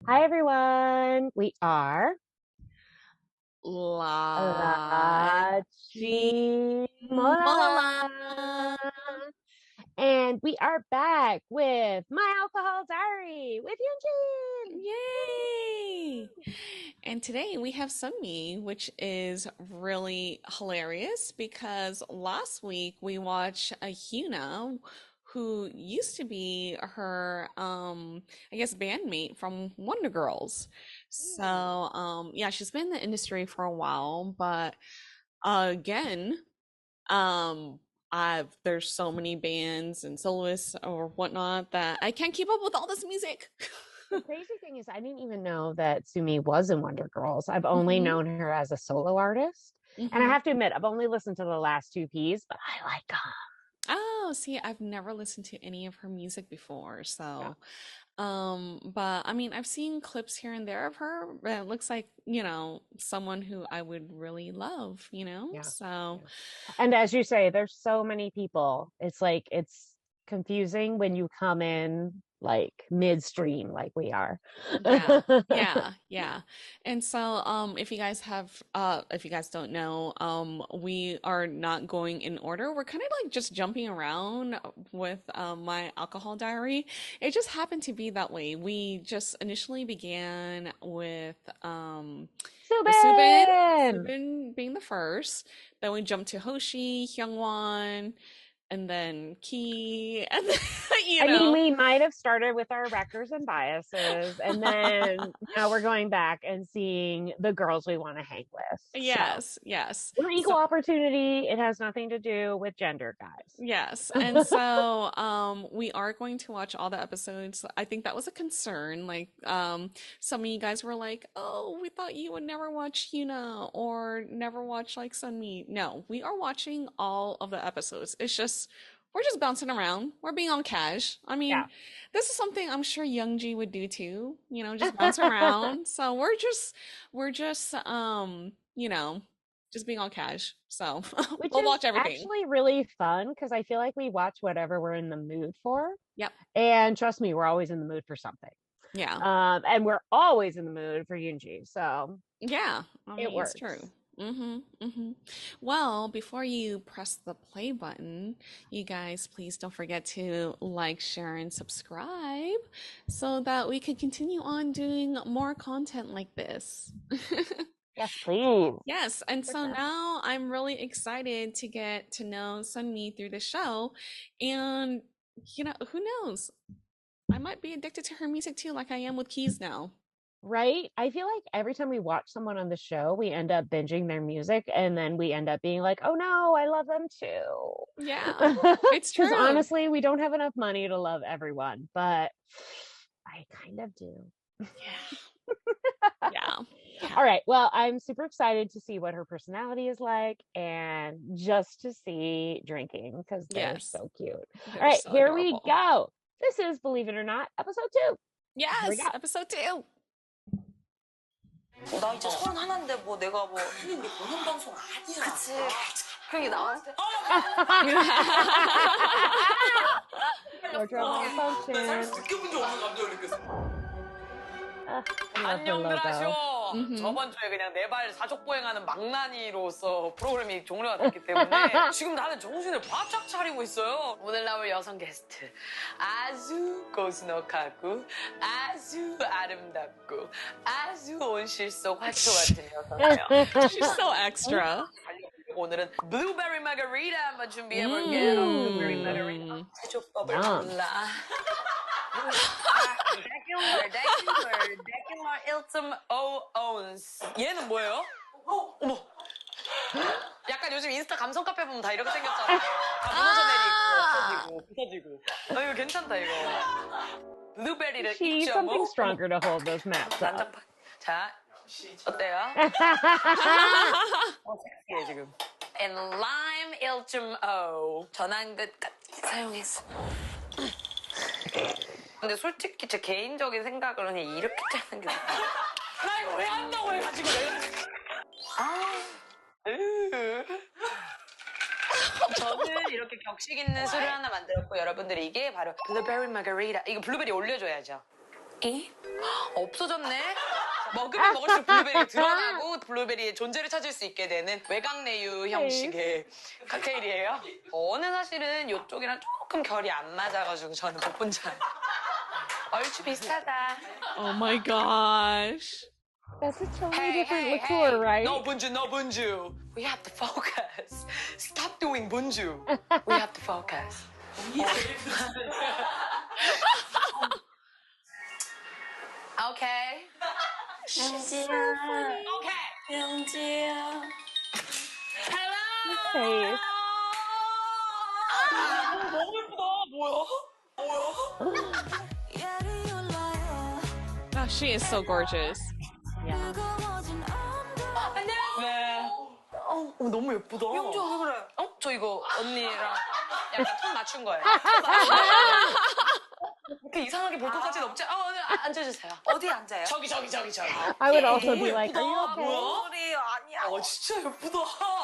Hi everyone. We are La La Chimola. Chimola. And we are back with My Alcohol Diary with Youngji. Yay! And today we have Sunmi, which is really hilarious because last week we watched a Hyuna who used to be her I guess bandmate from Wonder Girls. So yeah, she's been in the industry for a while, but again, Um, there's so many bands and soloists or whatnot that I can't keep up with all this music. The crazy thing is I didn't even know that Sumi was in Wonder Girls. I've only hmm known her as a solo artist. And I hmm have to admit, I've only listened to the last two Ps, but I like them. Oh, see, I've never listened to any of her music before, Yeah. so but I mean, I've seen clips here and there of her, but it looks like, someone who I would really love, Yeah. So Yeah. And as you say, there's so many people. It's like it's confusing when you come in like midstream like we are. yeah, yeah, yeah. And so if you guys don't know, we are not going in order. We're kind of like just jumping around with my alcohol diary. It just happened to be that way. We just initially began with Subin, Subin! Subin being the first. Then we jumped to Hoshi, Hyungwon, and then Key, and then, you I mean, know. we might have started with our wreckers and biases, and then now we're going back and seeing the girls we want to hang with. So Yes, yes. we're equal So opportunity. It has nothing to do with gender, yes. And guys. so we are going to watch all the episodes. I think that was a concern. Like some of you guys were like, "Oh, we thought you would never watch Yuna or never watch like Sunmi." No, we are watching all of the episodes. It's just we're just bouncing around. We're being on cash. I mean, Yeah. this is something I'm sure Youngji would do too, just bounce around. So we're just just being all cash. So Which we'll is watch everything. actually really fun because I feel like we watch whatever we're in the mood for. Yep. And trust me, we're always in the mood for something. Yeah. And we're always in the mood for Yoonji. So Yeah. I it mean, it's true. works. Well, before you press the play button, you guys please don't forget to like, share, and subscribe so that we can continue on doing more content like this. Yes, please. Yes, and so 100%. now I'm really excited to get to know Sunmi through the show. And, who knows? I might be addicted to her music too, like I am with Keys now. Right? I feel like every time we watch someone on the show, we end up binging their music and then we end up being like, oh no, I love them Yeah, too. it's Because true. honestly, we don't have enough money to love everyone, but I kind of do. Yeah, yeah, yeah. All right. Well, I'm super excited to see what her personality is like and just to see drinking because they're Yes, so cute. All they're right, so here we adorable. go. This is Believe It or Not, episode two. Here we go. Yes, episode two. 나 이제 31인데 뭐 내가 뭐 언니 우리 공연 방송 아니야. 그치. 그런 게 나왔을 때 Wardrobe 나 살면서 malfunction. 느껴본 적 없는 감정을 느꼈어. I love her 안녕들 logo. 하쇼. hmm 저번 주에 그냥 네 발 사족보행하는 망나니로서 프로그램이 종료가 됐기 때문에 지금 다들 정신을 바짝 차리고 있어요. 오늘 나올 여성 게스트 아주 고즈넉하고 아주 아름답고 아주 온실 속 화초 같은 여성이에요. She's so extra. 오늘은 블루베리 마가리타 한번 준비해볼게요. 블루베리 마가리타 Mm. 제조법을 Yum. 몰라. 데킬러 1.5 얘는 뭐예요? 어머. 약간 요즘 인스타 감성 카페 보면 다 이렇게 생겼잖아요. 다 무너져 내리고 없어지고 부서지고. 이거 괜찮다 이거. 블루베리를 She needs 2.5. something stronger to hold those maps up. 난장판. 자, 어때요? 섹시해 지금. And lime 1.5 전환끝 사용했어. 근데 솔직히 제 개인적인 생각으로는 이렇게 짜는 게 나 이거 왜 한다고 해가지고 내가 저는 이렇게 격식 있는 술을 하나 만들었고 여러분들이 이게 바로 블루베리 마가리타 이거 블루베리 올려줘야죠. 이? 없어졌네? 먹으면 먹을수록 블루베리가 드러나고 블루베리의 존재를 찾을 수 있게 되는 외곽내유 형식의 칵테일이에요. 저는 사실은 이쪽이랑 조금 결이 안 맞아가지고 저는 복분자. 얼추 비슷하다. Oh my gosh. That's a totally Hey, different hey, liqueur, hey. right? No bunju, no bunju. We have to focus. Stop doing bunju. We have to focus. Okay. So Okay. 영지야. Hello. Face. 너무 예쁘다. 뭐야? Oh, she is so gorgeous. Yeah. 안녕. 네. 너무 예쁘다. 영주 왜 그래? 저 이거 언니랑 약간 톤 맞춘 거예요. 그렇게 이상하게 볼 것까지는 없지? 앉아주세요. 어디 앉아요? 저기. I would also be 너무 like, are you 예쁘다. okay? 뭐야? 소리 아니야. 진짜 예쁘다.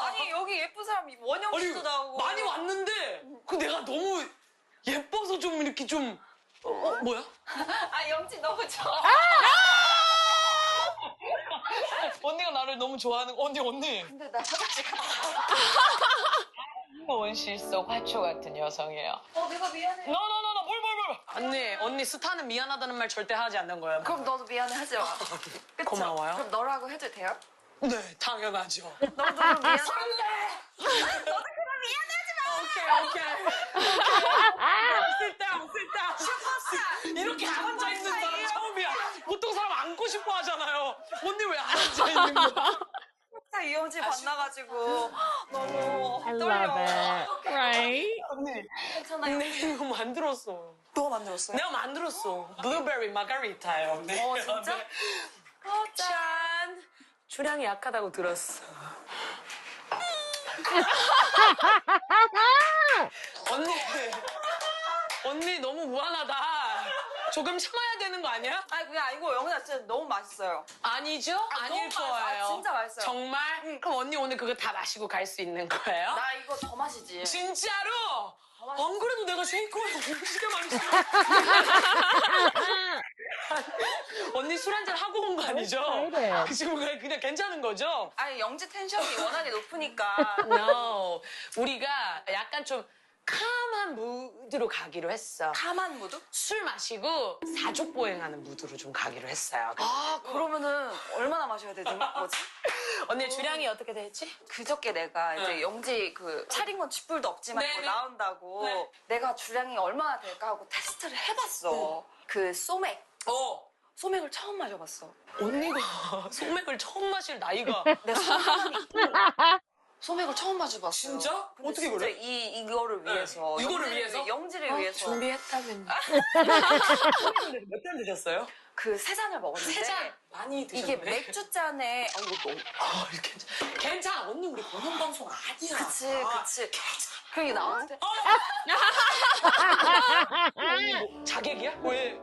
아니 여기 예쁜 사람이 원영 아니, 씨도 나오고. 많이 왔는데 내가 너무 예뻐서 좀 이렇게 좀 뭐야? 아 영지 너무 좋아. 언니가 나를 너무 좋아하는 언니. 근데 나 화장실 갔다. 원실 속 화초 같은 여성이에요. 내가 미안해. 뭘. 언니 스타는 미안하다는 말 절대 하지 않는 거야. 그럼 너도 미안해 하지 마. 그쵸? 고마워요. 그럼 너라고 해도 돼요? 네, 당연하죠. 너도 그럼 미안해. 오케이. 쓸다. 이렇게 앉아 있는 사람 처음이야. 보통 사람 앉고 싶어 하잖아요. 언니 왜 앉아 있는 거야? 이영지 만나가지고 너무 I 떨려. love it. Right? 언니, 괜찮아요. 이거 만들었어. 너가 만들었어요? 내가 만들었어. 블루베리 마가리타요. 네. 진짜? 짠. 주량이 약하다고 들었어. 언니 너무 무한하다. 조금 참아야 되는 거 아니야? 아니 그게 아니고 영은아 진짜 너무 맛있어요. 아니죠? 아닐 너무 거예요. 진짜 맛있어요. 정말? 그럼 언니 오늘 그거 다 마시고 갈 수 있는 거예요? 나 이거 더 마시지. 진짜로? 안 그래도 내가 쉐이커에 음식에 많이 씹어. 언니 술 한잔 하고 온 거 아니죠? excited. 지금 그냥 괜찮은 거죠? 아니 영지 텐션이 워낙에 높으니까. No. 우리가 약간 좀 캄한 무드로 가기로 했어. 카만 무드? 술 마시고 사족보행하는 무드로 좀 가기로 했어요. 그러면은 얼마나 마셔야 되지? 뭐지? 언니 주량이 어떻게 되지? 그저께 내가 이제 영지 그 차린 건 쥐뿔도 없지만 네네. 이거 나온다고 네. 내가 주량이 얼마나 될까 하고 테스트를 해봤어. 그 소맥. 소맥을 처음 마셔봤어. 언니가 소맥을 처음 마실 나이가 내가 소맥을 처음 마셔봤어. 진짜? 근데 어떻게 진짜 그래? 이거를 위해서. 이거를 영지를 위해서? 영지를 위해서. 준비했다면. 몇 잔 드셨어요? 그 세 잔을 먹었는데. 세 잔. 많이 드셨네. 이게 맥주 잔에. 이거 너무. 괜찮아. 언니 우리 공영방송 아니야. 그치. 그게 나한테. 자객이야? 왜?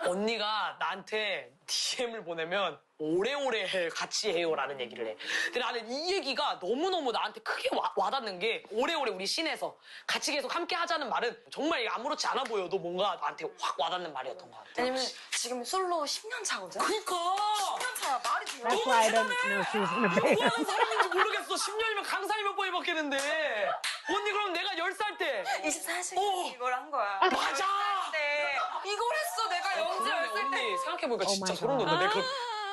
언니가 나한테 DM을 보내면 오래오래 같이 해요라는 얘기를 해. 근데 나는 이 얘기가 너무너무 나한테 크게 와닿는 게 오래오래 우리 씬에서 같이 계속 함께 하자는 말은 정말 아무렇지 않아 보여도 뭔가 나한테 확 와닿는 말이었던 것 같아. 왜냐면 지금 솔로 10년 차거든? 그니까! 10년 차야 말이 돼요. That's why I didn't know she was gonna be. 뭐 하는 사람인지 모르겠어. 10년이면 강산이 몇 번이 바뀌는데. 언니 그럼 내가 10살 때. 24시간 이걸 한 거야. 맞아! 네. 이걸 했어 내가 영지 그러네, 10살 때. 언니 생각해보니까 Oh 진짜 my 소름 God. 돋네.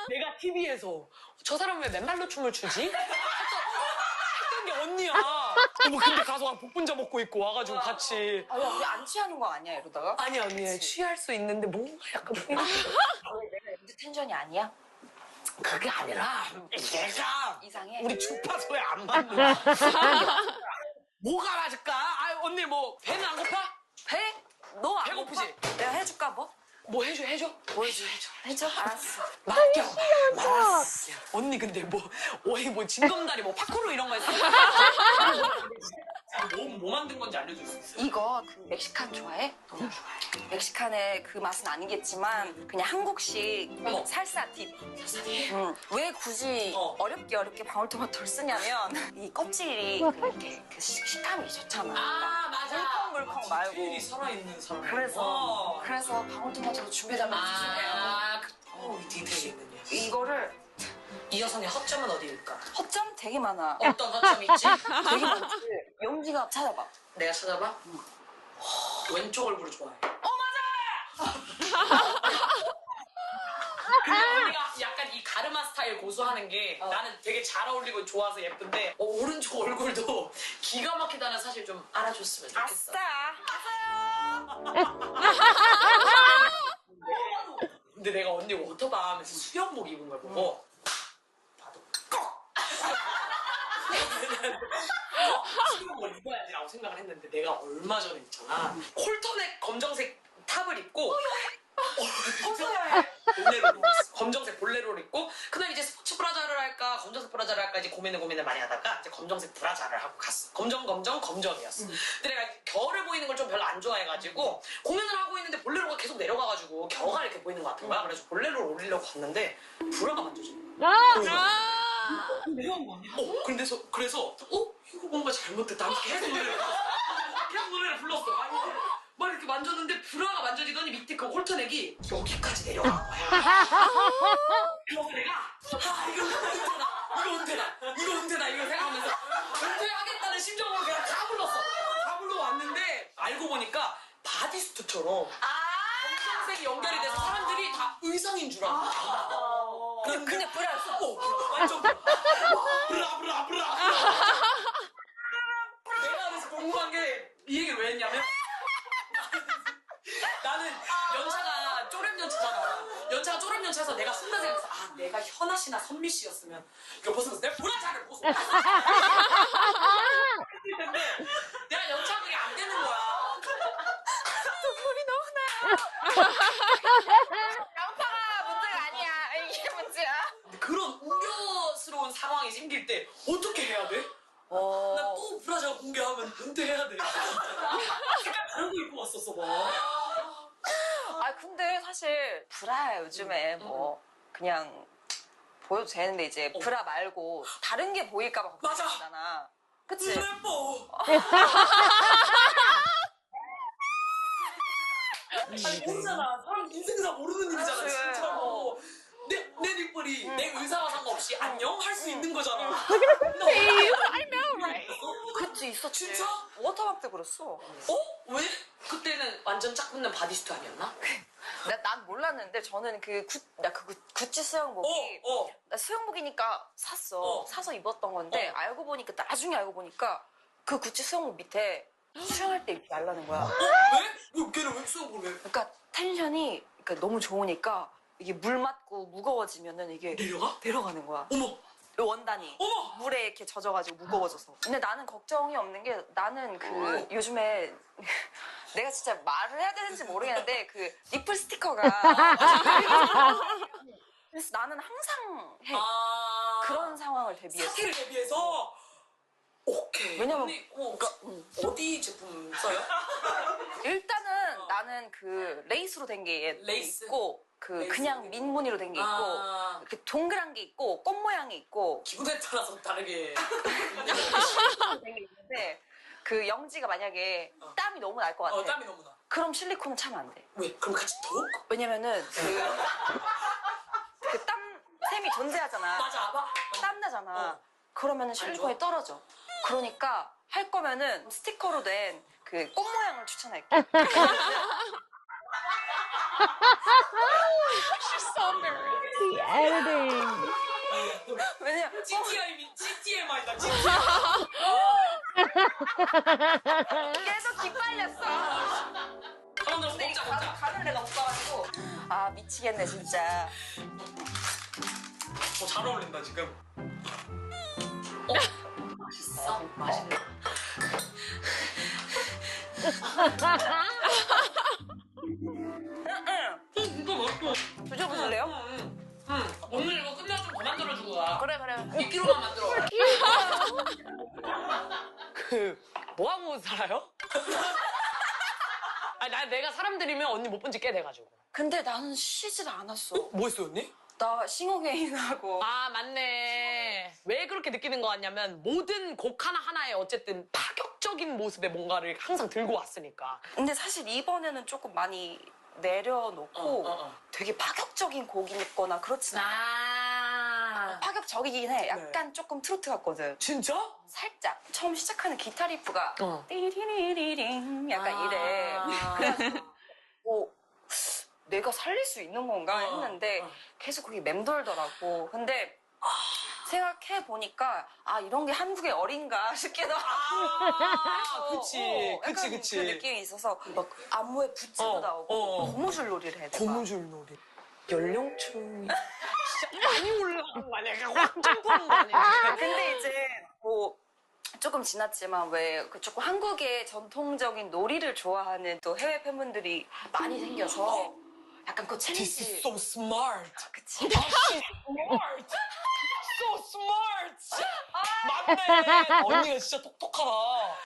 내가 TV에서 저 사람 왜 맨발로 춤을 추지? 했던 게 언니야. 뭐 근데 가서 복분자 먹고 있고 와가지고 같이. 야, 우리 안 취하는 거 아니야 이러다가? 아니야 언니 취할 수 있는데 뭔가 약간 내가 영지 텐션이 아니야? 그게 아니라 얘가 이상해? 우리 주파수에 안 맞는 뭐가 맞을까? 언니 뭐 배는 안 고파? 배? 너 안 배고프지? 고파? 내가 해줄까 뭐? 뭐 해줘? 뭐 해줘? 알았어. 맡겨. 알았어. 언니 근데 뭐 진검다리 뭐 파쿠르 이런 거 했어? 뭐 만든 건지 알려줄 수 있어요? 이거 그 멕시칸 좋아해? 너무 좋아해. 멕시칸의 그 맛은 아니겠지만 그냥 한국식 살사 딥. 왜 굳이 어렵게 방울토마토를 쓰냐면 이 껍질이 이렇게 그 식감이 좋잖아. 아 맞아. 물컹물컹 말고. 살아있는 사람. 그래서 그래서 방울토마토도 준비해달라고 주셨네요. 이 디테일이 있군요. 이거를 이 여성의 허점은 어디일까? 허점 되게 많아. 어떤 허점이 있지? 되게 많지. 영지가 찾아봐. 내가 찾아봐? 왼쪽 얼굴을 좋아해. 근데 언니가 약간 이 가르마 스타일 고수하는 게 나는 되게 잘 어울리고 좋아서 예쁜데 오른쪽 얼굴도 기가 막히다는 사실 좀 알아줬으면 좋겠어. 근데 내가 언니 워터밤에서 수영복 입은 걸 보고 나도 꼭! 수영복을 입어야지라고 생각을 했는데 내가 얼마 전에 있잖아. 콜톤의 검정색 탑을 입고 검정색 볼레로를 입고 그날 이제 스포츠 브라자를 할까 검정색 브라자를 할까 이제 고민을 많이 하다가 이제 검정색 브라자를 하고 갔어. 검정이었어. 근데 내가 겨울에 보이는 걸 좀 별로 안 좋아해가지고 공연을 하고 있는데 볼레로가 계속 내려가가지고 겨가 이렇게 보이는 것 같은 거야. 그래서 볼레로를 올리려고 갔는데 브라가 만져지는 거야. 내려온 거 아니야? 그래서 이거 뭔가 잘못됐다. 계속 노래를 불렀어. 막 이렇게 만졌는데 브라가 만져지더니 밑에 그 홀터넥이 여기까지 내려간 거야. 그래서 내가 이거 은퇴다 이거 생각하면서 은퇴하겠다는 심정으로 그냥 다 불렀어. 다 불러왔는데 알고 보니까 바디수트처럼 검정색이 연결이 돼서 사람들이 다 의상인 줄 알고 근데 브라였어? 완전 브라 내가 그래서 궁금한 게 이 얘기를 왜 했냐면 나는 연차가 쪼렙연차잖아. 연차가 쪼렙연차여서 내가 순간 생각했어. 내가 현아 씨나 선미 씨였으면 이거 벗으면서 내가 브라자를 벗어. 근데 내가 연차가 그게 안 되는 거야. 눈물이 너무 나요. 양파가 문제가 아니야. 이게 문제야. 그런 우려스러운 상황이 생길 때 어떻게 해야 돼? 나 또 브라자 공개하면 은퇴해야 돼. 색깔 다른 거 입고 왔었어 봐. 근데 사실 브라 요즘에 뭐 그냥 보여도 되는데 이제 브라 말고 다른 게 보일까 봐 맞아. 걱정이잖아. 그치? 예뻐. 모르잖아. 사람 인생사 모르는 일이잖아, 그치. 진짜로. 내 뒷벌이 내 의사와 상관없이 안녕 할 수 있는 거잖아. I know, right? 그치, 있었지. 진짜? 워터밤 때 그랬어. 왜? 그때는 완전 짝 붙는 바디스트 아니었나? 난 몰랐는데 저는 그 구찌 수영복이 나 수영복이니까 샀어. 사서 입었던 건데 나중에 알고 보니까 그 구찌 수영복 밑에 수영할 때 입지 말라는 거야. 왜? 걔는 왜 수영복을 왜? 그러니까 텐션이 너무 좋으니까 이게 물 맞고 무거워지면은 이게 내려가는 거야. 어머! 원단이 어머! 물에 이렇게 젖어가지고 무거워져서. 근데 나는 걱정이 없는 게 나는 요즘에 내가 진짜 말을 해야 되는지 모르겠는데 그 니플 스티커가 그래서 나는 항상 해. 그런 상황을 대비해서. 사태를 대비해서? 오케이. 왜냐면 언니, 어디 제품 써요? 일단은 나는 그 레이스로 된 게 레이스? 있고 그냥 민무늬로 된 게 있고 이렇게 동그란 게 있고 꽃 모양이 있고 기분에 따라서 다르게. 된 게 있는데 그 영지가 만약에 땀이 너무 날 것 같아. 땀이 너무 나. 그럼 실리콘은 차면 안 돼. 왜? 그럼 같이 더? 왜냐면은 그 땀샘이 존재하잖아. 맞아. 땀 나잖아. 그러면은 실리콘이 떨어져. 그러니까 할 거면은 스티커로 된 그 꽃 모양을 추천할게. She's so embarrassed. The editing. 왜냐면 GTMI다, 계속 기빨렸어. 사람들 먹자. 간을 내가 못 봐가지고 미치겠네 진짜. 잘 어울린다, 지금. 맛있어? 맛있네. 이거 맛있어. 드셔보실래요? 오늘 이거 끝나고 좀 더 만들어주고 가. 그래. 2kg만 만들어. 뭐하고 살아요? 내가 사람 들이면 언니 못 본 지 꽤 돼가지고. 근데 나는 쉬질 않았어. 뭐 했어요, 언니? 나 싱어게인하고. 맞네. 왜 그렇게 느끼는 거 같냐면 모든 곡 하나하나에 어쨌든 파격적인 모습의 뭔가를 항상 들고 왔으니까. 근데 사실 이번에는 조금 많이 내려놓고 되게 파격적인 곡이 있거나 그렇진 않아. 파격적이긴 해. 약간 조금 트로트 같거든. 진짜? 살짝 처음 시작하는 기타 리프가 띠리리리링 약간 이래. 그래가지고 뭐 내가 살릴 수 있는 건가 했는데 계속 그게 맴돌더라고. 근데 생각해 보니까 이런 게 한국의 어린가 싶기도 하고. 그치. 약간 그 느낌이 있어서 막 안무에 붙이고 나오고 고무줄놀이를 해야 돼. 고무줄놀이. 연령층이 진짜 많이 올라간 거 아니야? 그냥 확 점프한 거 아니야? 근데 이제 뭐 조금 지났지만 왜 그 조금 한국의 전통적인 놀이를 좋아하는 또 해외 팬분들이 많이 생겨서 약간 그 This 챌린지. is so smart. 그치. She's smart. So smart. 맞네. 언니가 진짜 똑똑하다.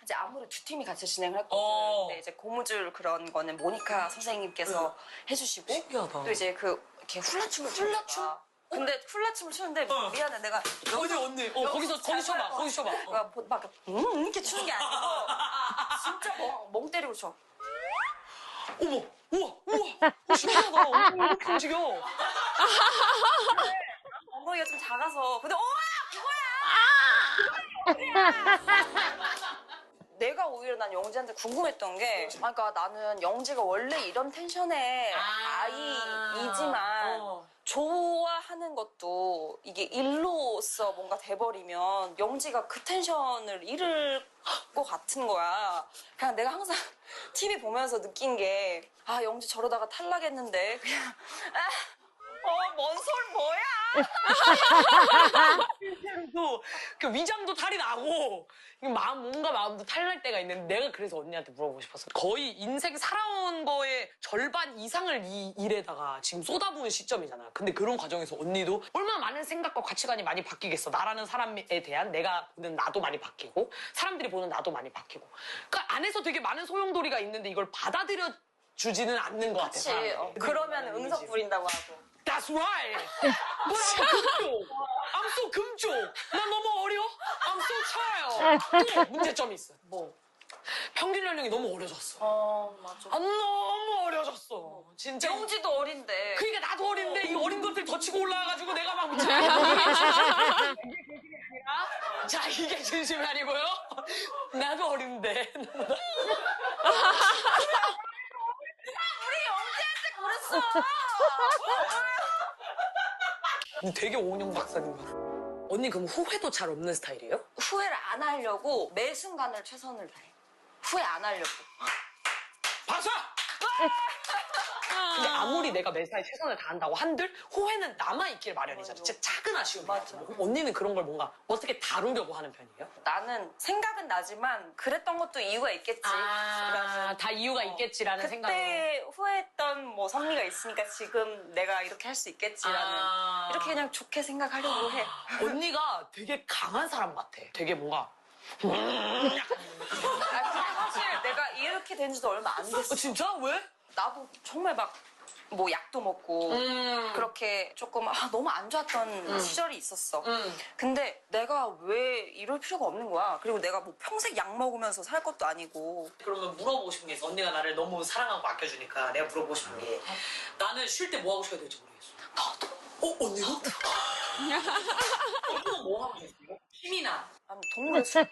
이제 안무를 두 팀이 같이 진행을 했거든. 근데 이제 고무줄 그런 거는 모니카 선생님께서 해주시고 신기하다. 또 이제 그 이렇게 훌라춤을 훌라춤? 근데 훌라춤을 추는데 미안해 내가 언니 거기 쳐봐. 내가 막 이렇게 추는 게 아니고 진짜 멍 때리고 쳐. 어머, 우와, 신기하다. 언니 왜 이렇게 움직여? 엉덩이가 좀 작아서 근데 내가 오히려 난 영지한테 궁금했던 게 그러니까 나는 영지가 원래 이런 텐션의 아이이지만 좋아하는 것도 이게 일로서 뭔가 돼버리면 영지가 그 텐션을 잃을 것 같은 거야. 그냥 내가 항상 TV 보면서 느낀 게 영지 저러다가 탈락했는데 그냥 뭔 소리 뭐야? 실제로도 그 위장도 탈이 나고 뭔가 마음도 탈날 때가 있는데 내가 그래서 언니한테 물어보고 싶었어. 거의 인생 살아온 거의 절반 이상을 이 일에다가 지금 쏟아부은 시점이잖아. 근데 그런 과정에서 언니도 얼마나 많은 생각과 가치관이 많이 바뀌겠어. 나라는 사람에 대한 내가 보는 나도 많이 바뀌고 사람들이 보는 나도 많이 바뀌고. 그러니까 안에서 되게 많은 소용돌이가 있는데 이걸 받아들여 주지는 않는 것 같아. 그치. 그러면 응석 부린다고 하고. That's right. 뭐라고 금쪽. I'm so 금쪽. 난 너무 어려. I'm so child. 또 문제점이 있어. 뭐? 평균 연령이 너무 어려졌어. 맞아. 너무 어려졌어. 진짜. 영지도 어린데. 그러니까 나도 어린데 이 어린 것들 더 치고 올라와가지고 내가 막 자, 이게 진심이 아니고요. 나도 어린데. 우리 영지한테 그랬어. 되게 오은영 박사님 같아. 언니 그럼 후회도 잘 없는 스타일이에요? 후회를 안 하려고 매 순간을 최선을 다해. 후회 안 하려고. 박수! 근데 아무리 내가 매사에 최선을 다한다고 한들 후회는 남아있길 마련이잖아. 진짜 작은 아쉬움이. 맞아. 언니는 그런 걸 뭔가 어떻게 다루려고 하는 편이에요? 나는 생각은 나지만 그랬던 것도 이유가 있겠지. 다 이유가 있겠지라는 생각으로. 그때 후회했던 뭐 선미가 있으니까 지금 내가 이렇게 할 수 있겠지라는 이렇게 그냥 좋게 생각하려고 해. 언니가 되게 강한 사람 같아. 되게 뭔가 근데 사실 내가 이렇게 된 지도 얼마 안 됐어. 진짜? 왜? 나도 정말 막 뭐 약도 먹고 그렇게 조금 너무 안 좋았던 시절이 있었어. 근데 내가 왜 이럴 필요가 없는 거야. 그리고 내가 뭐 평생 약 먹으면서 살 것도 아니고. 그러면 물어보고 싶은 게 있어. 언니가 나를 너무 사랑하고 아껴주니까 내가 물어보고 싶은 게 나는 쉴 때 뭐 하고 쉬어야 될지 모르겠어. 나도. 언니도? 언니는 뭐 하고 싶어요? 힘이나. 아니 동물의 숲.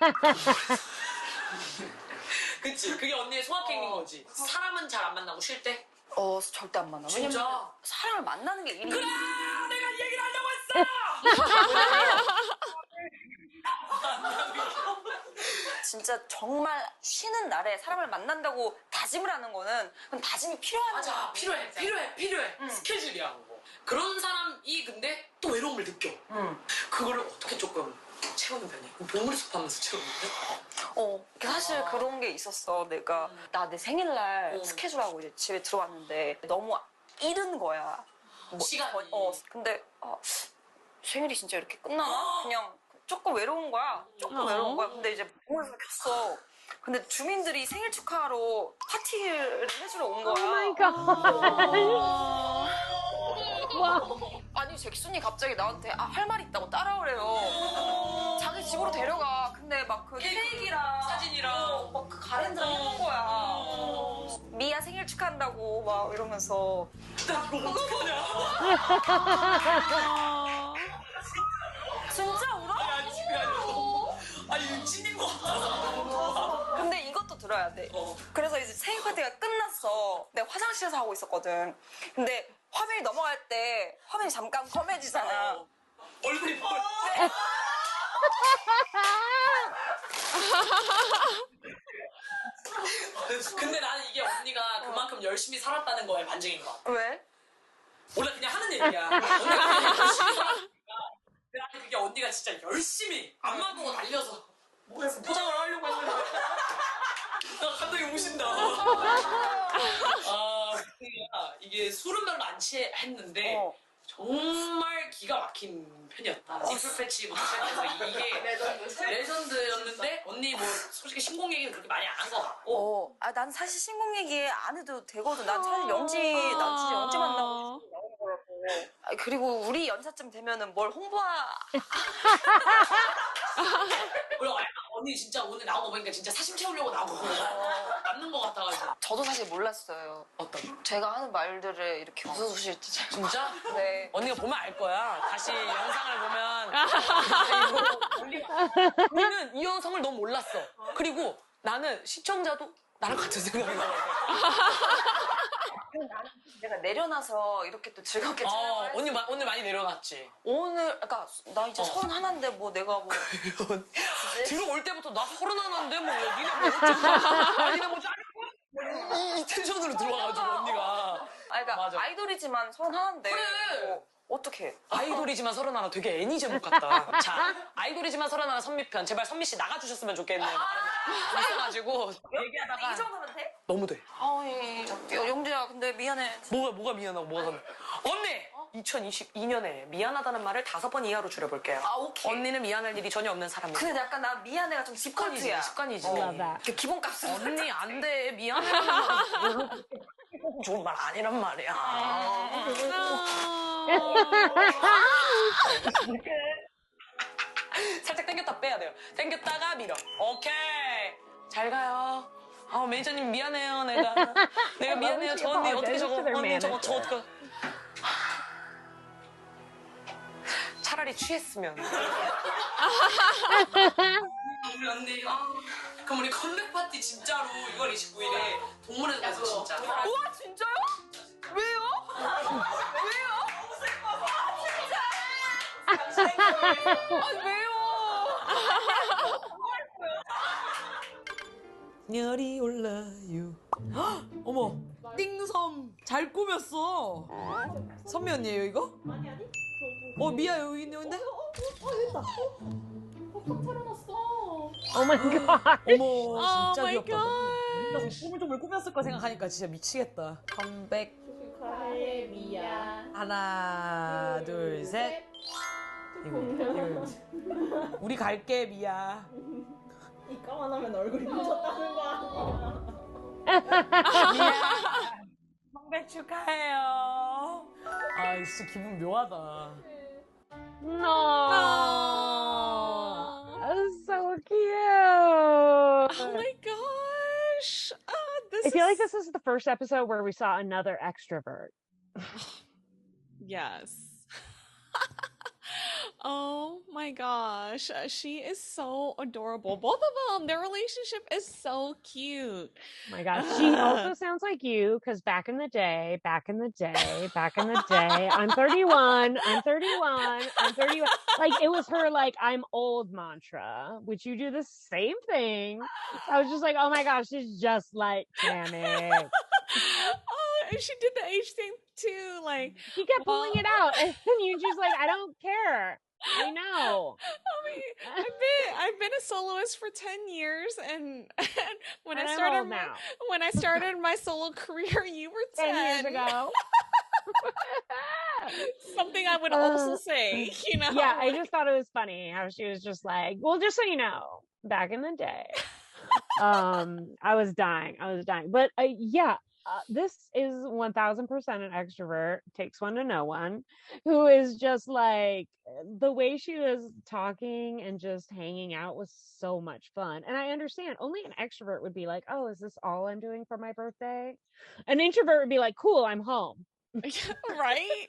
그치. 그게 언니의 소확행인 거지. 사람은 잘 안 만나고 쉴 때? 절대 안 만나. 진짜? 왜냐면 사람을 만나는 게 일이. 그래! 내가 이 얘기를 하려고 했어! 진짜 정말 쉬는 날에 사람을 만난다고 다짐을 하는 거는 그건 다짐이 필요한 맞아. 거야. 필요해. 스케줄이야. 그런 사람이 근데 또 외로움을 느껴. 그거를 어떻게 조금 채우는 편이야? 보물 숲 하면서 채우는데? 사실 그런 게 있었어. 내가 나 내 생일날 스케줄하고 이제 집에 들어왔는데 너무 이른 거야. 시간이. 근데 생일이 진짜 이렇게 끝나나? 그냥 조금 외로운 거야. 근데 이제 보물숲을 켰어. 근데 주민들이 생일 축하하러 파티를 해주러 온 거야. 오 마이 갓. 아니 잭슨이 갑자기 나한테 할 말 있다고 따라오래요. 자기 집으로 데려가. 근데 막 그 케이크랑 사진이랑 막 그 가랜드랑 해놓은 거야. 미아 생일 축하한다고 막 이러면서. 나 이거 어떡하냐? 진짜 울어? 아니 집에 아니라 아니 찐인 거 같아. 근데 이것도 들어야 돼. 그래서 이제 생일 파티가 끝났어. 내가 화장실에서 하고 있었거든. 근데 화면이 넘어갈 때 화면이 잠깐 검해지잖아. 얼굴이 펄. 근데 나는 이게 언니가 그만큼 열심히 살았다는 거에 반증인 것 같아. 왜? 원래 그냥 하는 얘기야. 언니가 그냥 열심히 살았으니까. 나한테 그게 언니가 진짜 열심히 앞만 보고 달려서 뭐해서 포장을 하려고 했는데 나 감독이 우신다. 아, 이게 술은 별로 안 취했는데 정말 기가 막힌 편이었다. 니플 패치부터 시작해서 이게 레전드였는데 언니 뭐 솔직히 신곡 얘기는 그렇게 많이 안 한 것 같고. 난 사실 신곡 얘기 안 해도 되거든. 난 사실 나 진짜 영지 만나고 싶어 나오는 거라고. 그리고 우리 연차쯤 되면은 뭘 그리고 언니 진짜 오늘 나온 거 보니까 진짜 사심 채우려고 나온 거 맞는 것 같아가지고. 저도 사실 몰랐어요. 어떤? 제가 하는 말들을 이렇게 웃어주실지 잘. 진짜? 네. 언니가 보면 알 거야. 다시 영상을 보면. 언니는 이 여성을 너무 몰랐어. 그리고 나는 시청자도 나랑 같은 생각이 나. 내가 내려놔서 이렇게 또 즐겁게 촬영을 언니 오늘 많이 내려놨지. 오늘, 그러니까 나 이제 31인데 뭐 내가 뭐 들어올 때부터 나 31인데 뭐 니네 뭐 어쩌고 니네 뭐 짜릿해? 이 텐션으로 들어와가지고 언니가. 그러니까 맞아. 아이돌이지만 31인데 그래. 어떡해. 아이돌이지만 31 되게 애니 제목 같다. 자, 아이돌이지만 31 선미편. 제발 선미 씨 나가주셨으면 좋겠네. 있어가지고 얘기하다가 이 정도면 돼? 너무 돼. 영지야, 근데 미안해. 뭐가 미안하고 뭐가 선미. 언니! 2022년에 미안하다는 말을 5번 이하로 줄여볼게요. 오케이. 언니는 미안할 일이 전혀 없는 사람이야. 근데 약간 나 미안해가 좀 습관이야. 습관이지. Love that. 그 기본값은. 언니 안 돼. 미안해라는 말은 좋은 말 아니란 말이야. 살짝 당겼다 빼야 돼요. 당겼다가 밀어. 오케이. 잘 가요. 매니저님 미안해요. 내가 미안해요. 저 언니 어떻게 저거 언니 저거 어떡해. 차라리 취했으면. 우리 언니 그럼 우리 컴백 파티 진짜로 6월 29일에 동물에서 가서 진짜. 우와, 진짜요? 왜요? 왜요? 너무 슬퍼. 진짜. 왜요? 열이 올라요. 어머, 띵섬 잘 꾸몄어. 선미 언니예요 이거? 아니. 미아 여기 있는데? Oh my god. 어머, 진짜 my 귀엽다. gosh. 꾸물꾸물 꾸몄을 거 생각하니까 진짜 미치겠다. 컴백. 축하해 미야. 하나, 둘, 셋. 이거. 우리 갈게 미아. 이까만 하면 얼굴이 뭉쳤다는 거 미아. 컴백 축하해요. 진짜 기분 묘하다. No. That's so cute. Oh my gosh. I feel like this is the first episode where we saw another extrovert. Yes. Oh my gosh. She is so adorable. Both of them, their relationship is so cute. Oh my gosh. She also sounds like you because back in the day, I'm 31. Like it was her like I'm old mantra, which you do the same thing. I was just like, oh my gosh, she's just like Janet. And she did the age thing too. Like He kept pulling it out, and Youngji's like, I don't care. I know. I mean, I've been a soloist for 10 years, and when And I I'm started old now. when I started my solo career, you were 10 years ago. Something I would also say, you know. Yeah, I just thought it was funny how she was just like, well, just so you know, back in the day, I was dying. But yeah, This is 1000% an extrovert, takes one to know one, who is just like, the way she was talking and just hanging out was so much fun. And I understand only an extrovert would be like, oh, is this all I'm doing for my birthday? An introvert would be like, cool, I'm home. Right?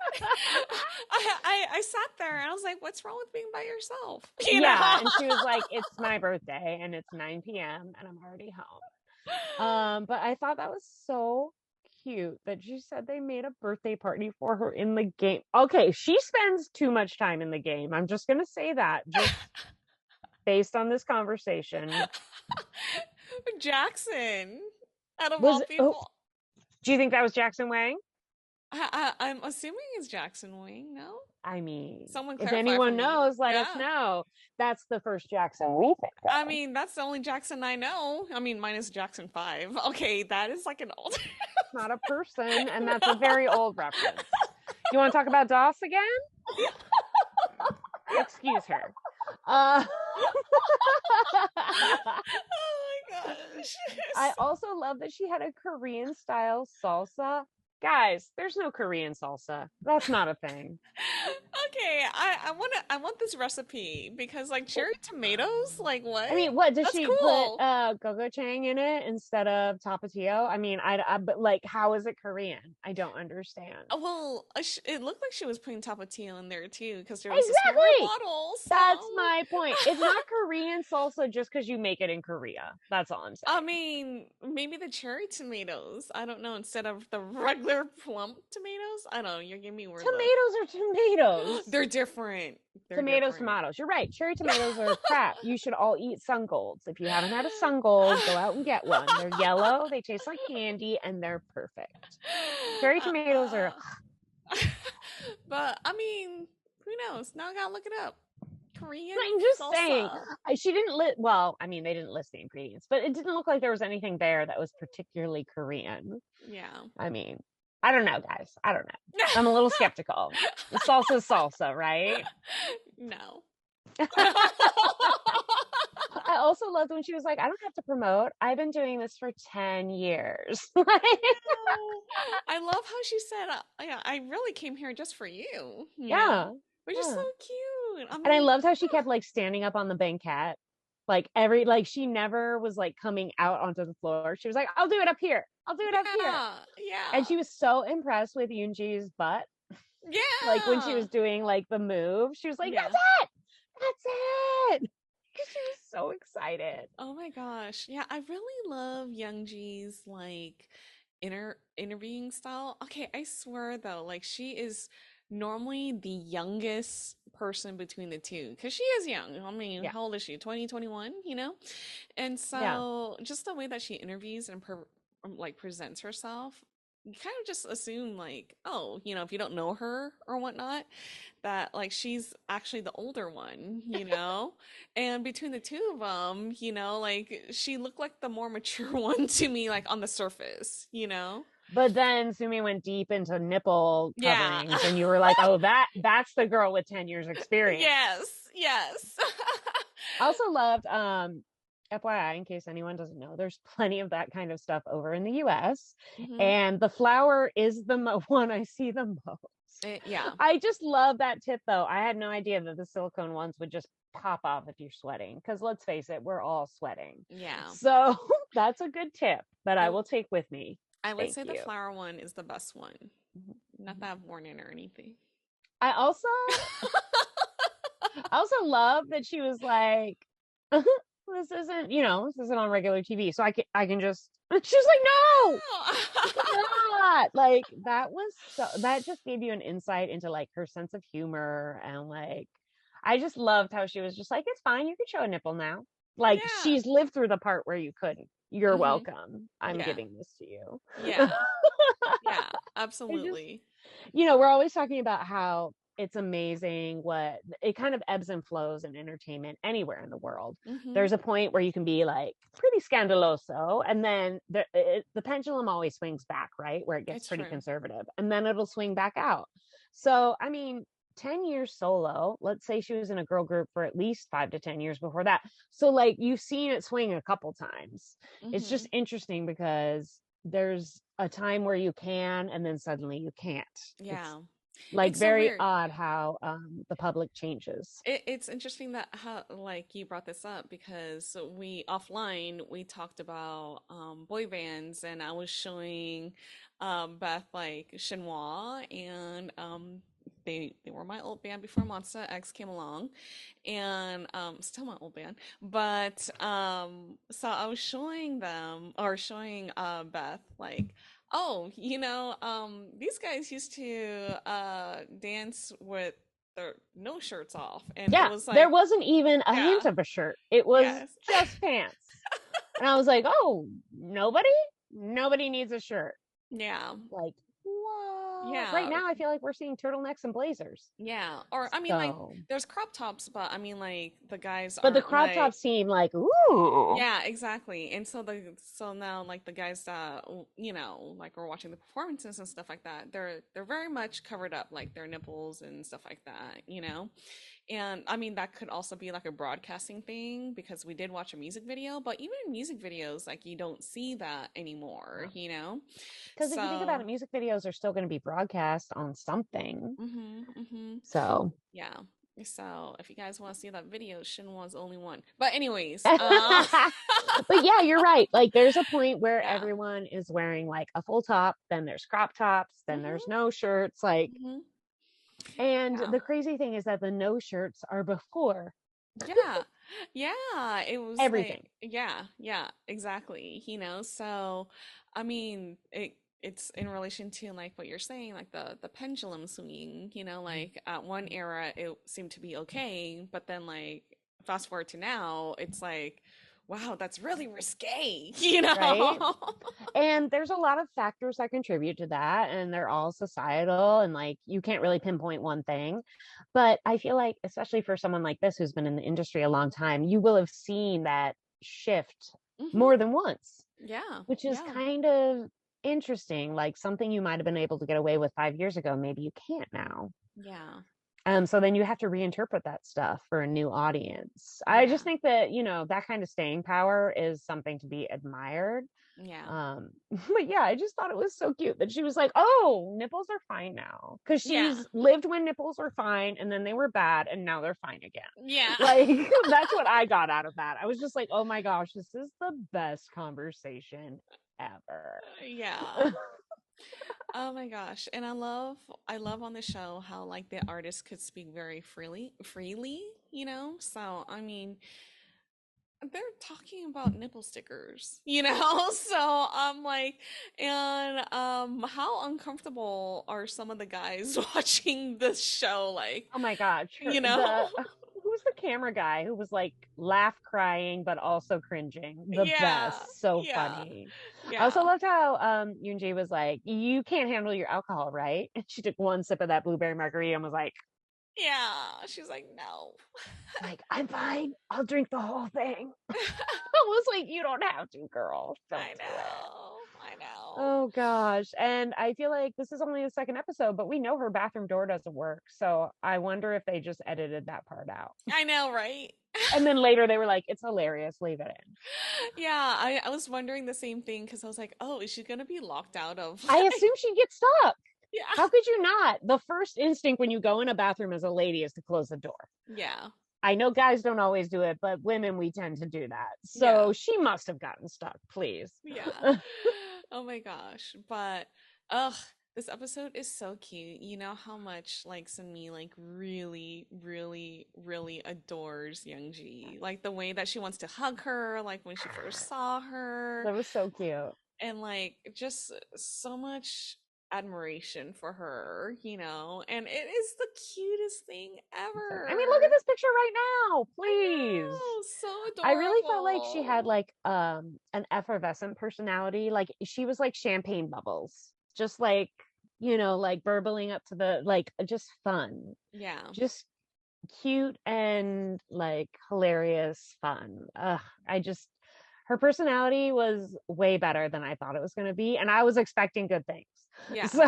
I sat there and I was like, what's wrong with being by yourself? Yeah. And she was like, it's my birthday and it's 9 p.m. and I'm already home. But I thought that was so cute that she said they made a birthday party for her in the game. Okay, she spends too much time in the game. I'm just gonna say that, just based on this conversation. Jackson, out of all Was people. do you think that was Jackson Wang? I'm assuming it's Jackson Wing, no? I mean, Someone if clarify for anyone me. knows, let us Yeah. know. That's the first Jackson we think of. I mean, that's the only Jackson I know. I mean, minus Jackson 5. Okay, that is like an old. Not a person, and that's a very old reference. You want to talk about Doss again? Excuse her. Oh my gosh. I also love that she had a Korean style salsa. Guys, there's no Korean salsa. That's not a thing. Okay, I want this recipe because like cherry tomatoes, like what? I mean, what does That's she cool. put gogochang in it instead of tapatio? I mean, but like, how is it Korean? I don't understand. Well, it looked like she was putting tapatio in there too because there was a smaller Exactly. bottle. That's so- my point. It's not Korean salsa just because you make it in Korea. That's all I'm saying. I mean, maybe the cherry tomatoes. I don't know. Instead of the regular plump tomatoes. I don't know. You're giving me weird look. Tomatoes are tomatoes. They're different. They're Tomatoes, different. tomatoes. You're right. Cherry tomatoes are crap. You should all eat sun golds. If you haven't had a sun gold, go out and get one. They're yellow, they taste like candy, and they're perfect. Cherry tomatoes are. But I mean, who knows? Now I gotta look it up. Korean. I'm just salsa. saying. She didn't list. Well, I mean, they didn't list the ingredients, but it didn't look like there was anything there that was particularly Korean. Yeah. I mean, I don't know, guys. I don't know. I'm a little skeptical. The salsa's salsa, right? No. I also loved when she was like, I don't have to promote. I've been doing this for 10 years. I love how she said, yeah, I really came here just for you. Yeah. Which is so cute. And I loved how she kept like standing up on the banquette. Like she never was like coming out onto the floor. She was like, I'll do it up here. I'll do it up here. Yeah. And she was so impressed with Yoonji's butt. Yeah. Like when she was doing like the move, she was like, that's it. That's it. She was so excited. Oh my gosh. Yeah, I really love Youngji's like interviewing style. Okay, I swear though, like she is normally the youngest person between the two because she is young. I mean, how old is she? 20, 21, you know? And so just the way that she interviews and like presents herself, you kind of just assume like, oh, you know, if you don't know her or whatnot, that like she's actually the older one, you know? And between the two of them, you know, like she looked like the more mature one to me, like on the surface, you know? But then Sumi went deep into nipple coverings and you were like, oh, that's the girl with 10 years experience. Yes. I also loved, FYI, in case anyone doesn't know, there's plenty of that kind of stuff over in the US. And the flower is the one I see the most. Yeah. I just love that tip though. I had no idea that the silicone ones would just pop off if you're sweating. Because let's face it, we're all sweating. Yeah. So that's a good tip that I will take with me. I would say the flower one is the best one. Not that I've worn it or anything. I also love that she was like, this isn't on regular TV, so I can just. She's like, no, not. Like that just gave you an insight into like her sense of humor and like, I just loved how she was just like, it's fine, you can show a nipple now. Like she's lived through the part where you couldn't. You're welcome. I'm giving this to you. Yeah, absolutely. We're always talking about how it's amazing what it kind of ebbs and flows in entertainment anywhere in the world. There's a point where you can be like pretty scandaloso, and then the pendulum always swings back, right? Where it gets pretty conservative, and then it'll swing back out. So, I mean, 10 years solo, let's say she was in a girl group for at least 5 to 10 years before that. So like you've seen it swing a couple times. It's just interesting because there's a time where you can, and then suddenly you can't. Yeah. Like It's so very weird. odd how the public changes. It's interesting that how like you brought this up because we offline we talked about boy bands and I was showing Beth like Chinois and they were my old band before Monsta X came along and still my old band but so I was showing them or showing Beth like oh these guys used to dance with their no shirts off and it Yeah, was there like wasn't even a yeah hint of a shirt. It was yes just pants. And I was like, oh, nobody needs a shirt. yeah Like, what? Right yeah now, I feel like we're seeing turtlenecks and blazers. yeah or I mean like So, there's crop tops but I mean like the guys but the aren't crop like tops seem like, ooh. yeah exactly and so now like the guys that like we're watching the performances and stuff like that they're very much covered up like their nipples and stuff like that and I mean that could also be like a broadcasting thing because we did watch a music video but even in music videos like you don't see that anymore Because if you think about so it, music videos are still going to be broadcast on something. mm-hmm. So, Yeah. So if you guys want to see that video, Shinwa's the only one. But anyways, but yeah, you're right. Like there's a point where yeah. everyone is wearing like a full top, then there's crop tops, then there's Mm-hmm. no shirts. Like, Mm-hmm. and Yeah. the crazy thing is that the no shirts are before Yeah. Yeah. It was everything. like, yeah, exactly. So I mean, it's in relation to like what you're saying, like the pendulum swinging, like at one era it seemed to be okay, but then like fast forward to now, it's like, wow, that's really risque, Right. And there's a lot of factors that contribute to that, and they're all societal, and like you can't really pinpoint one thing. But I feel like, especially for someone like this who's been in the industry a long time, you will have seen that shift Mm-hmm. more than once, Yeah. which is Yeah. kind of interesting. Like something you might have been able to get away with 5 years ago, maybe you can't now. Yeah. So then you have to reinterpret that stuff for a new audience. I Yeah. just think that, that kind of staying power is something to be admired. Yeah. But yeah, I just thought it was so cute that she was like, oh, nipples are fine now. Because Yeah. she's lived when nipples were fine and then they were bad and now they're fine again. Yeah. Like, that's what I got out of that. I was just like, oh my gosh, this is the best conversation ever. Yeah. Oh my gosh. And I love on the show how like the artists could speak very freely. So I mean they're talking about nipple stickers. So I'm like, and how uncomfortable are some of the guys watching this show? Like, Oh my God. you know? Who's the camera guy who was like laugh crying but also cringing? The Yeah. best. So Yeah. funny. I Yeah. also loved how Youngji was like, you can't handle your alcohol, right? And she took one sip of that blueberry margarita and was like, Yeah. She's like, no. I'm fine. I'll drink the whole thing. I was like, you don't have to, girl. Don't I do it. know. I know. Oh gosh. And I feel like this is only the second episode, but we know her bathroom door doesn't work. So I wonder if they just edited that part out. I know, right? And then later they were like, it's hilarious, leave it in. Yeah, I was wondering the same thing because I was like, oh, is she gonna be locked out of I assume she'd get stuck. Yeah. How could you not? The first instinct when you go in a bathroom as a lady is to close the door. Yeah. I know guys don't always do it, but women, we tend to do that. So Yeah. she must have gotten stuck, please. Yeah. Oh my gosh. But this episode is so cute. You know how much like Sunmi like really, really, really adores Youngji. Like the way that she wants to hug her, like when she first saw her. That was so cute. And like just so much admiration for her, and it is the cutest thing ever. I mean, look at this picture right now, please. So adorable. I really felt like she had like an effervescent personality. Like she was like champagne bubbles, just like like burbling up to the like just fun. Yeah. Just cute and like hilarious fun. Her personality was way better than I thought it was going to be, and I was expecting good things. Yeah. So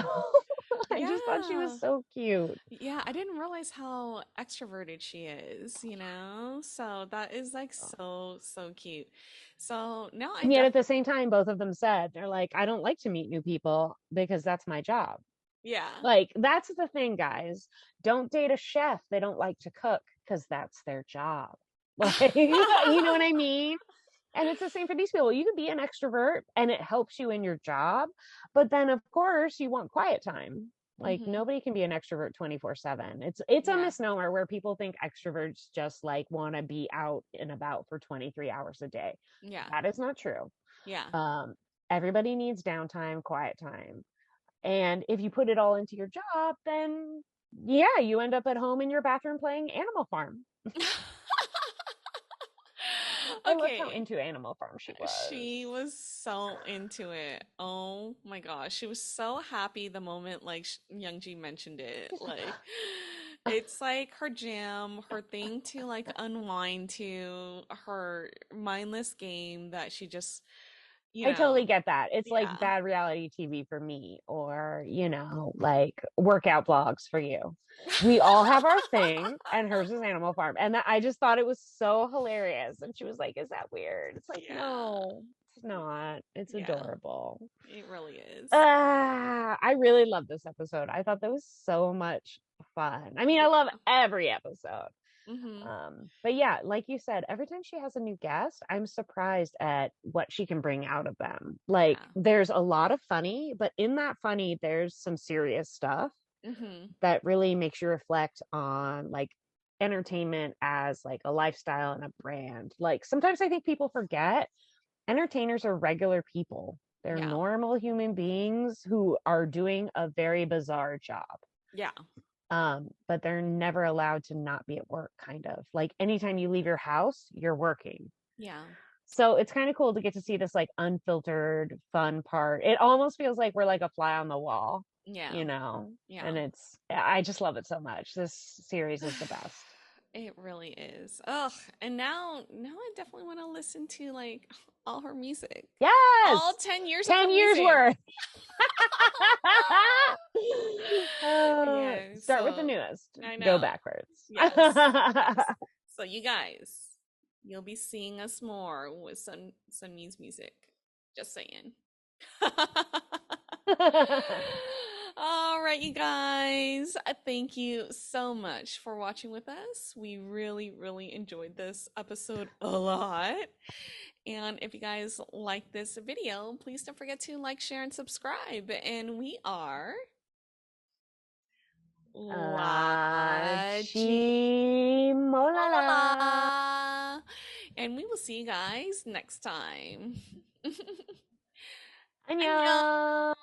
I just thought she was so cute. Yeah, I didn't realize how extroverted she is, you know? So that is like so cute. So now I And yet def at the same time, both of them said, they're like, I don't like to meet new people because that's my job. yeah. Like, that's the thing, guys. Don't date a chef. They don't like to cook because that's their job. Like, you know what I mean? And it's the same for these people. You can be an extrovert and it helps you in your job. But then, of course, you want quiet time. Like, hmm nobody can be an extrovert 24/7. It's a Yeah. misnomer where people think extroverts just like want to be out and about for 23 hours a day. Yeah. That is not true. Yeah. Um, Everybody needs downtime, quiet time. And if you put it all into your job, then yeah, you end up at home in your bathroom playing Animal Farm. I loved how Okay. into Animal Farm she was. She was so into it. Oh my gosh. She was so happy the moment like Youngji mentioned it. Like it's like her jam, her thing to like unwind to, her mindless game that she just, you I totally know, get that. It's like yeah. bad reality TV for me, or, like workout blogs for you. We all have our thing, and hers is Animal Farm. And I just thought it was so hilarious. And she was like, is that weird? It's like, Yeah. no, it's not. It's Yeah. adorable. It really is. I really love this episode. I thought that was so much fun. I mean, I Yeah. love every episode. Mm-hmm. But yeah, like you said, every time she has a new guest, I'm surprised at what she can bring out of them. Like, Yeah. there's a lot of funny, but in that funny, there's some serious stuff Mm-hmm. that really makes you reflect on like entertainment as like a lifestyle and a brand. Like, sometimes I think people forget entertainers are regular people. They're Yeah. normal human beings who are doing a very bizarre job. Yeah. But they're never allowed to not be at work, kind of. Like, anytime you leave your house, you're working. Yeah. So it's kind of cool to get to see this like unfiltered fun part. It almost feels like we're like a fly on the wall, Yeah. you know? Yeah. And I just love it so much. This series is the best. It really is. Ugh. And now I definitely want to listen to like all her music. All Yes. 10 years of her 10 years music. worth. Yeah, Start with the so newest. I Go know. backwards. Yes. Yes. So you guys, you'll be seeing us more with Sunmi's music. Just saying. All right, you guys. Thank you so much for watching with us. We really enjoyed this episode a lot. And if you guys like this video, please don't forget to like, share, and subscribe. And we are La Chimolala. Molala. And we will see you guys next time. 안녕. 안녕.